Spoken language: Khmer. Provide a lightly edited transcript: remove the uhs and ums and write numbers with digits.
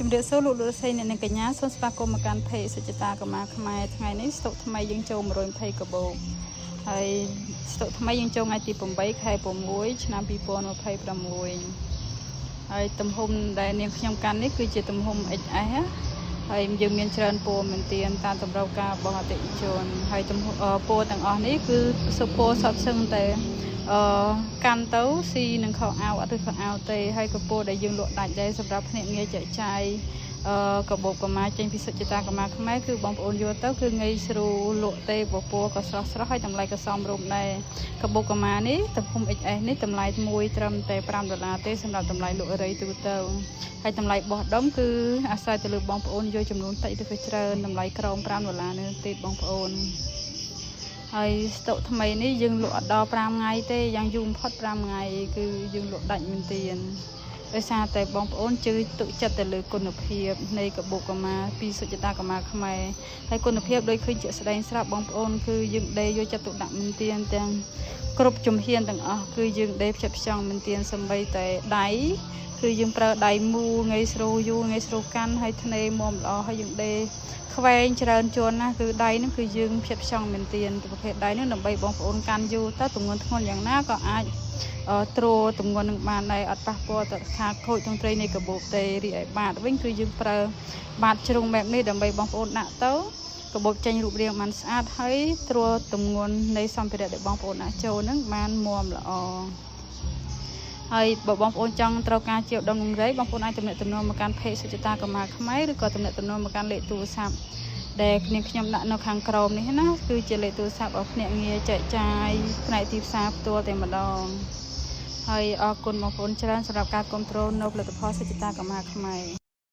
ជំរាបសួរលោកលោកស្រីអ្នកនាងកញ្ញាសូមស្វាគមន៍មកកាន់เพจសុចិតាកម្មាខ្មែរថ្ងៃនេះស្តុកថ្មីយើងចូល120កាបូបហើយស្តុកថ្មីយើងចូលថ្ងៃទី8ខែ6ឆ្នាំ2026ហើយទំហំដែលនាងខ្ញុំកាន់នេះគឺជាទំហំ XS ហើយយើងមានច្រើនពណ៌មែនទានតាមតម្រូវការរបស់អតិថិជនហើយទំហំពណ៌ទាំងអស់នេះគឺសុពណ៌សុទ្ធសឹងតែកាន់ទៅស៊ីនឹងខោអាវអត់ឬខោអាវទេហើយកពូដែលយើងលក់ដាច់ដែរសម្រាប់ភ្នាក់ងារចែកចាយកាបូបកម្មាចេញពីសុចិតាកម្មាខ្មែរគឺបងប្អូនយកទៅគឺងាយស្រួលលក់ទេពណ៌ក៏ស្រស់ហើយតម្លៃក៏សមរម្យដែរកាបូបកម្មានេះទំហំ XS នេះតម្លៃមួយត្រឹមតែ$5ទេសម្រាប់តម្លៃលក់អរីទូទៅហើយតម្លៃបោះដុំគឺអាស្រ័យទៅលើបងប្អូនយកចំនួនតិចឬក៏ច្រើនតម្លៃក្រោម$5នេះទេបងប្អូនហើយស្តុកថ្មីនេះយើងលក់អត់ដល់5ថ្ងៃទេយ៉ាងយូរបំផុត5ថ្ងៃគឺយើងលក់ដាច់មែនទែនដោយសារតែបងប្អូនជឿទុកចិត្តទៅលើគុណភាពនៃកាបូបកម្មាពីសុចិតាកម្មាខ្មែរហើយគុណភាពដូចឃើញជាក់ស្ដែងស្រាប់បងប្អូនគឺយើងដេរយកចិត្តទុកដាក់មែនទែនទាំងគ្រប់ជំហានទាំងអស់គឺយើងដេរផ្ចិតផ្ចង់មែនទែនសម្បីតែដៃគឺយើងប្រើដៃមូលងាយស្រួលយូរងាយស្រួលកាន់ហើយធ្នេរមុំល្អហើយយើងដេរខ្វែងច្រើនជាន់ណាគឺដៃហ្នឹងគឺយើងផ្ចិតផ្ចង់មែនទែនប្រភេទដៃហ្នឹងដើម្បីបងប្អូនកាន់យូរទៅទម្ងន់ធ្ងន់យ៉ាងណាក៏អាចទ្រទម្ងន់នឹងបានដែរអត់ប៉ះពាល់ទៅខាខូចទាំងត្រីនៃកាបូបទេរីឯបាតវិញគឺយើងប្រើបាតជ្រុងបែបនេះដើម្បីបងប្អូនដាក់ទៅកាបូបចេញរូបរាងបានស្អាតហើយទ្រទម្ងន់នៃសម្ភារៈដែលបងប្អូនដាក់ចូលហ្នឹងបានមាំល្អហើយបើបងប្អូនចង់ត្រូវការជាដុំនឹងរៃបងប្អូនអាចទំនាក់ទំនងមកកាន់เพจសុចិតាកម្មាខ្មែរឬក៏ទំនាក់ទំនងមកកាន់លេខទូរស័ព្ទដែលខ្ញុំដាក់នៅខាងក្រោមនេះណាគឺជាលេខទូរស័ព្ទរបស់ភ្នាក់ងារចែកចាយផ្នែកទីផ្សារផ្ទាល់តែម្ដងហើយអរគុណបងប្អូនច្រើនសម្រាប់ការគាំទ្រនៅផលិតផលសុចិតាកម្មាខ្មែរ